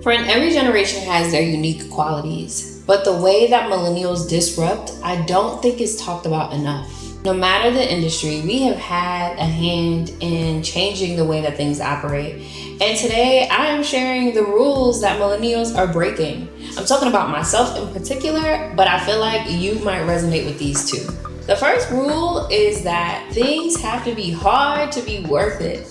Friend, every generation has their unique qualities, but the way that millennials disrupt, I don't think is talked about enough. No matter the industry, we have had a hand in changing the way that things operate. And today I am sharing the rules that millennials are breaking. I'm talking about myself in particular, but I feel like you might resonate with these too. The first rule is that things have to be hard to be worth it.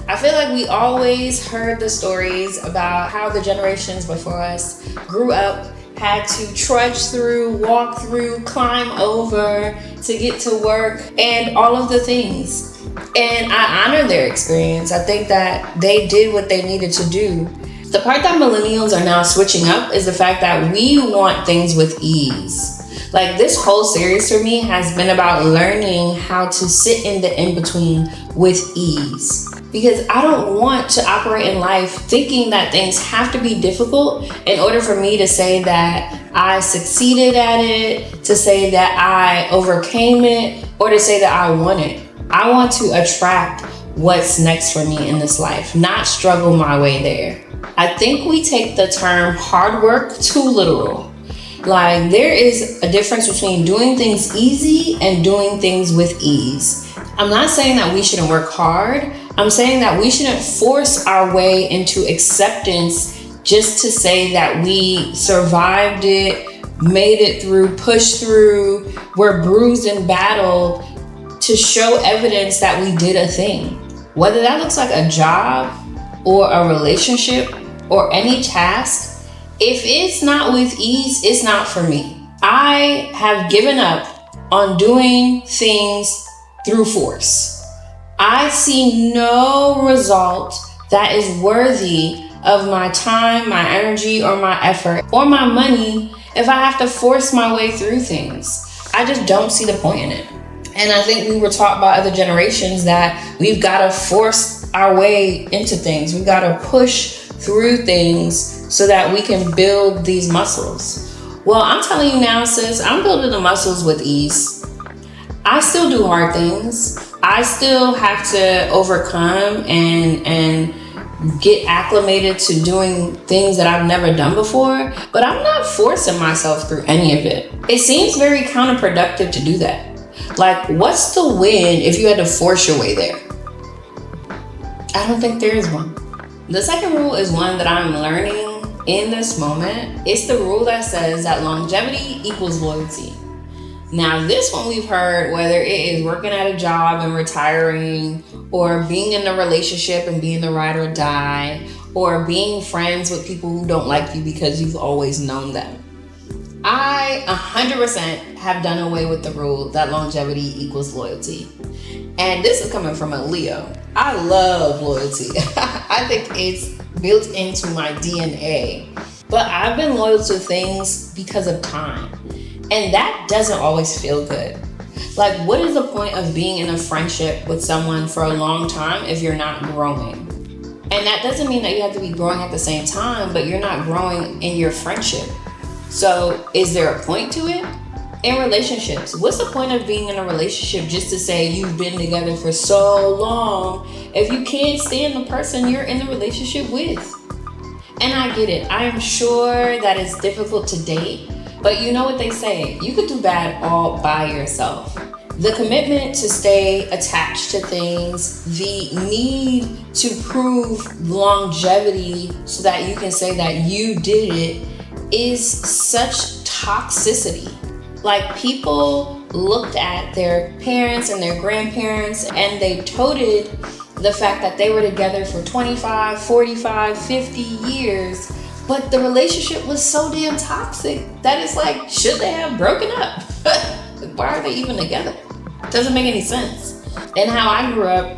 I feel like we always heard the stories about how the generations before us grew up, had to trudge through, walk through, climb over to get to work, and all of the things. And I honor their experience. I think that they did what they needed to do. The part that millennials are now switching up is the fact that we want things with ease. Like, this whole series for me has been about learning how to sit in the in-between with ease. Because I don't want to operate in life thinking that things have to be difficult in order for me to say that I succeeded at it, to say that I overcame it, or to say that I won it. I want to attract what's next for me in this life, not struggle my way there. I think we take the term hard work too literal. Like, there is a difference between doing things easy and doing things with ease. I'm not saying that we shouldn't work hard. I'm saying that we shouldn't force our way into acceptance just to say that we survived it, made it through, pushed through, we're bruised and battled, to show evidence that we did a thing. Whether that looks like a job or a relationship or any task, if it's not with ease, it's not for me. I have given up on doing things through force. I see no result that is worthy of my time, my energy, or my effort, or my money if I have to force my way through things. I just don't see the point in it. And I think we were taught by other generations that we've got to force our way into things. We've got to push through things so that we can build these muscles. Well, I'm telling you now, sis, I'm building the muscles with ease. I still do hard things. I still have to overcome and get acclimated to doing things that I've never done before, but I'm not forcing myself through any of it. It seems very counterproductive to do that. Like, what's the win if you had to force your way there? I don't think there is one. The second rule is one that I'm learning in this moment. It's the rule that says that longevity equals loyalty. Now, this one we've heard, whether it is working at a job and retiring, or being in a relationship and being the ride or die, or being friends with people who don't like you because you've always known them. I 100% have done away with the rule that longevity equals loyalty. And this is coming from a Leo. I love loyalty. I think it's built into my DNA. But I've been loyal to things because of time. And that doesn't always feel good. Like, what is the point of being in a friendship with someone for a long time if you're not growing? And that doesn't mean that you have to be growing at the same time, but you're not growing in your friendship. So is there a point to it? In relationships, what's the point of being in a relationship just to say you've been together for so long if you can't stand the person you're in the relationship with? And I get it. I am sure that it's difficult to date. But you know what they say, you could do bad all by yourself. The commitment to stay attached to things, the need to prove longevity so that you can say that you did it, is such toxicity. Like, people looked at their parents and their grandparents and they toted the fact that they were together for 25, 45, 50 years. But the relationship was so damn toxic that it's like, should they have broken up? Why are they even together? Doesn't make any sense. And how I grew up,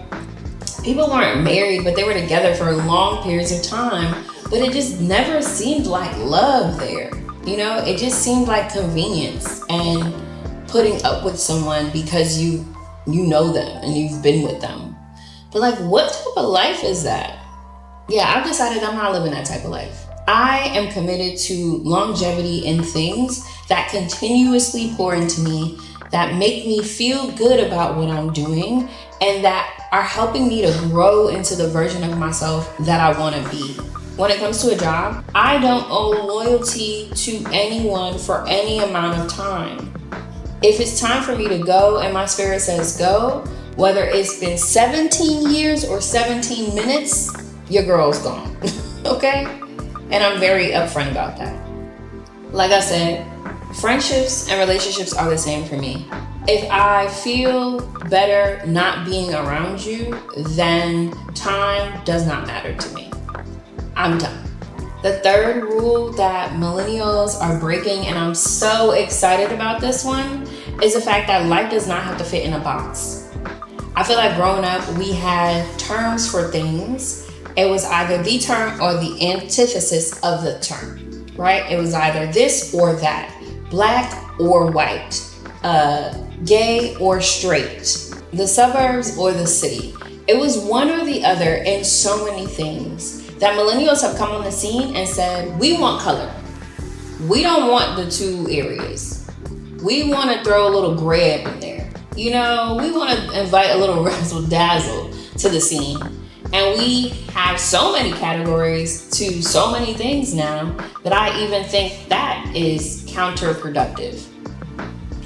people weren't married, but they were together for long periods of time. But it just never seemed like love there. You know, it just seemed like convenience and putting up with someone because you know them and you've been with them. But like, what type of life is that? Yeah, I've decided I'm not living that type of life. I am committed to longevity in things that continuously pour into me, that make me feel good about what I'm doing, and that are helping me to grow into the version of myself that I want to be. When it comes to a job, I don't owe loyalty to anyone for any amount of time. If it's time for me to go and my spirit says go, whether it's been 17 years or 17 minutes, your girl's gone, okay? And I'm very upfront about that. Like I said, friendships and relationships are the same for me. If I feel better not being around you, then time does not matter to me. I'm done. The third rule that millennials are breaking, and I'm so excited about this one, is the fact that life does not have to fit in a box. I feel like growing up, we had terms for things. It was either the term or the antithesis of the term, right? It was either this or that, black or white, gay or straight, the suburbs or the city. It was one or the other in so many things that millennials have come on the scene and said, we want color. We don't want the two areas. We want to throw a little gray up in there. You know, we want to invite a little razzle dazzle to the scene. And we have so many categories to so many things now that I even think that is counterproductive.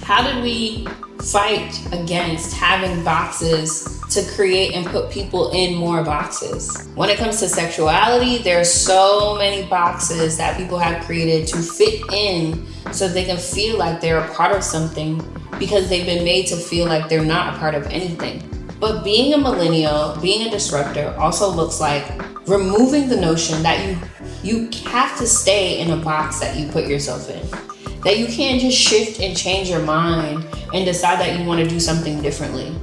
How did we fight against having boxes to create and put people in more boxes? When it comes to sexuality, there's so many boxes that people have created to fit in so they can feel like they're a part of something because they've been made to feel like they're not a part of anything. But being a millennial, being a disruptor also looks like removing the notion that you have to stay in a box that you put yourself in. That you can't just shift and change your mind and decide that you want to do something differently.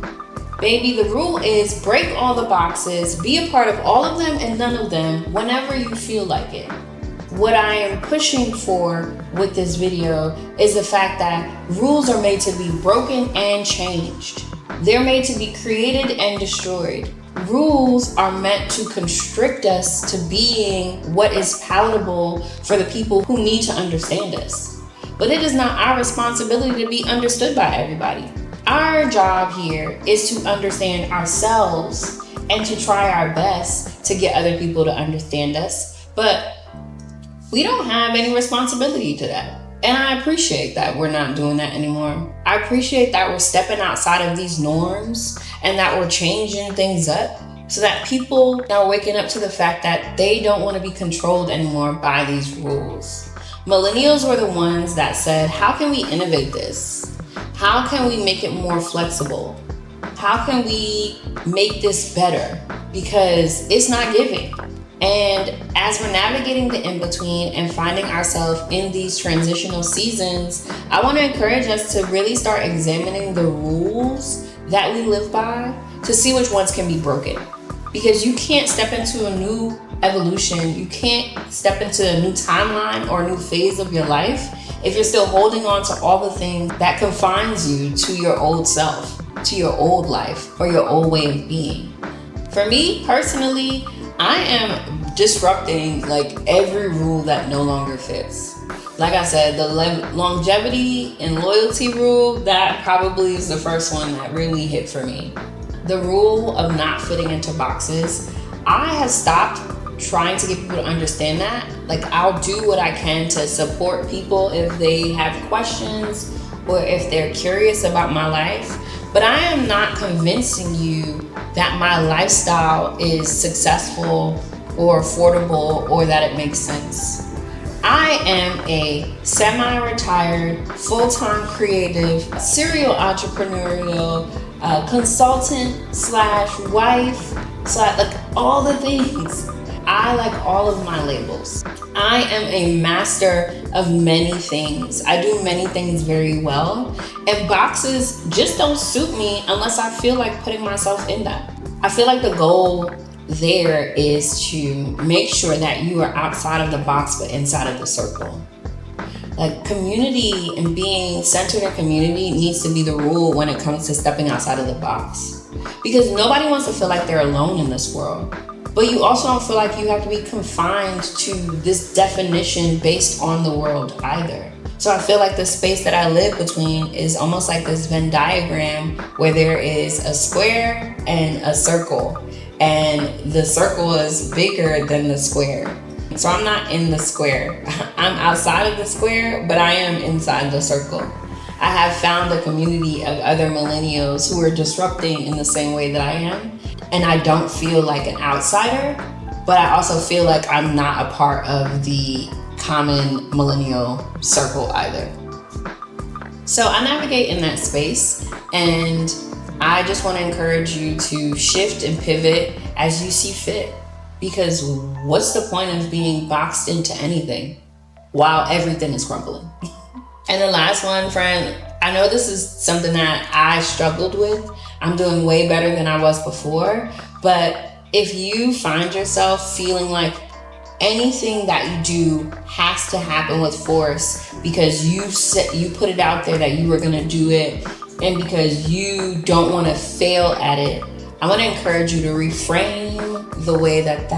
Baby, the rule is break all the boxes, be a part of all of them and none of them whenever you feel like it. What I am pushing for with this video is the fact that rules are made to be broken and changed. They're made to be created and destroyed. Rules are meant to constrict us to being what is palatable for the people who need to understand us. But it is not our responsibility to be understood by everybody. Our job here is to understand ourselves and to try our best to get other people to understand us. But we don't have any responsibility to that. And I appreciate that we're not doing that anymore. I appreciate that we're stepping outside of these norms and that we're changing things up so that people are waking up to the fact that they don't want to be controlled anymore by these rules. Millennials were the ones that said, how can we innovate this? How can we make it more flexible? How can we make this better? Because it's not giving. And as we're navigating the in-between and finding ourselves in these transitional seasons, I want to encourage us to really start examining the rules that we live by to see which ones can be broken. Because you can't step into a new evolution, you can't step into a new timeline or a new phase of your life if you're still holding on to all the things that confines you to your old self, to your old life, or your old way of being. For me personally, I am disrupting like every rule that no longer fits. Like I said, the longevity and loyalty rule, that probably is the first one that really hit for me. The rule of not fitting into boxes, I have stopped trying to get people to understand that. Like, I'll do what I can to support people if they have questions or if they're curious about my life. But I am not convincing you that my lifestyle is successful or affordable or that it makes sense. I am a semi-retired, full-time creative, serial entrepreneurial, consultant slash wife slash like all the things. I like all of my labels. I am a master of many things. I do many things very well. And boxes just don't suit me unless I feel like putting myself in that. I feel like the goal there is to make sure that you are outside of the box but inside of the circle. Like, community and being centered in community needs to be the rule when it comes to stepping outside of the box. Because nobody wants to feel like they're alone in this world. But you also don't feel like you have to be confined to this definition based on the world either. So I feel like the space that I live between is almost like this Venn diagram where there is a square and a circle. And the circle is bigger than the square. So I'm not in the square. I'm outside of the square, but I am inside the circle. I have found a community of other millennials who are disrupting in the same way that I am. And I don't feel like an outsider, but I also feel like I'm not a part of the common millennial circle either. So I navigate in that space, and I just want to encourage you to shift and pivot as you see fit. Because what's the point of being boxed into anything while everything is crumbling? And the last one, friend, I know this is something that I struggled with. I'm doing way better than I was before. But if you find yourself feeling like anything that you do has to happen with force because you put it out there that you were going to do it, and because you don't want to fail at it, I want to encourage you to reframe the way that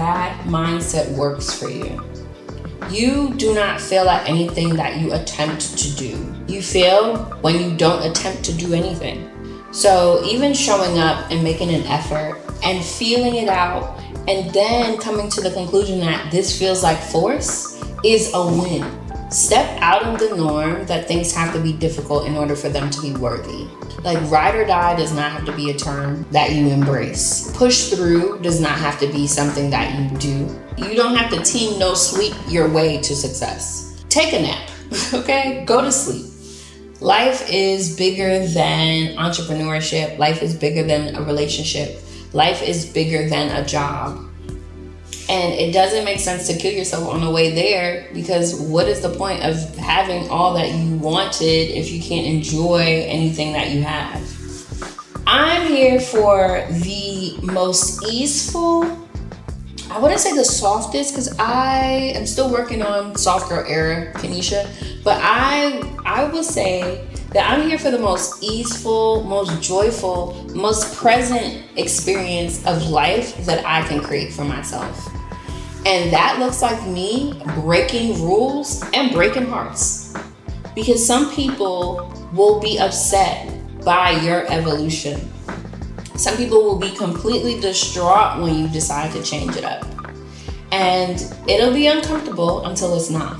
mindset works for you. You do not fail at anything that you attempt to do. You fail when you don't attempt to do anything. So even showing up and making an effort and feeling it out and then coming to the conclusion that this feels like force is a win. Step out of the norm that things have to be difficult in order for them to be worthy. Like ride or die does not have to be a term that you embrace. Push through does not have to be something that you do. You don't have to team no sleep your way to success. Take a nap, okay? Go to sleep. Life is bigger than entrepreneurship. Life is bigger than a relationship. Life is bigger than a job. And it doesn't make sense to kill yourself on the way there, because what is the point of having all that you wanted if you can't enjoy anything that you have? I'm here for the most easeful, I wouldn't say the softest, because I am still working on soft girl era, Kenisha, but I would say that I'm here for the most easeful, most joyful, most present experience of life that I can create for myself. And that looks like me breaking rules and breaking hearts. Because some people will be upset by your evolution. Some people will be completely distraught when you decide to change it up. And it'll be uncomfortable until it's not.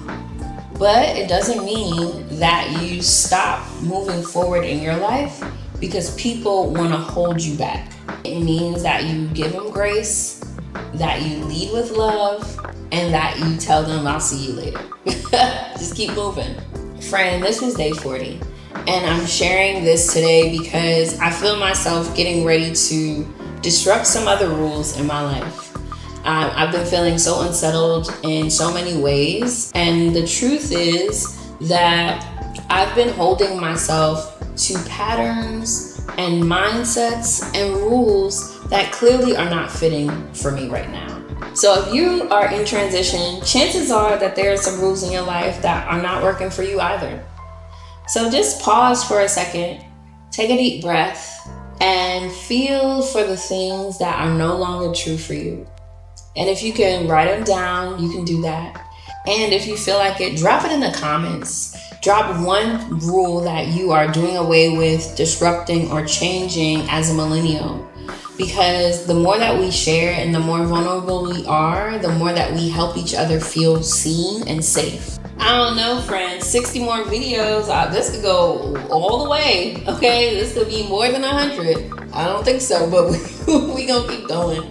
But it doesn't mean that you stop moving forward in your life because people want to hold you back. It means that you give them grace, that you lead with love, and that you tell them I'll see you later. Just keep moving. Friend, this was day 40. And I'm sharing this today because I feel myself getting ready to disrupt some other rules in my life. I've been feeling so unsettled in so many ways. And the truth is that I've been holding myself to patterns and mindsets and rules that clearly are not fitting for me right now. So if you are in transition, chances are that there are some rules in your life that are not working for you either. So just pause for a second, take a deep breath, and feel for the things that are no longer true for you. And if you can write them down, you can do that. And if you feel like it, drop it in the comments. Drop one rule that you are doing away with, disrupting, or changing as a millennial. Because the more that we share and the more vulnerable we are, the more that we help each other feel seen and safe. I don't know, friends, 60 more videos. This could go all the way, okay? This could be more than 100. I don't think so, but we gonna keep going.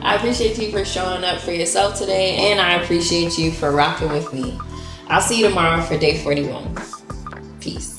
I appreciate you for showing up for yourself today, and I appreciate you for rocking with me. I'll see you tomorrow for day 41. Peace.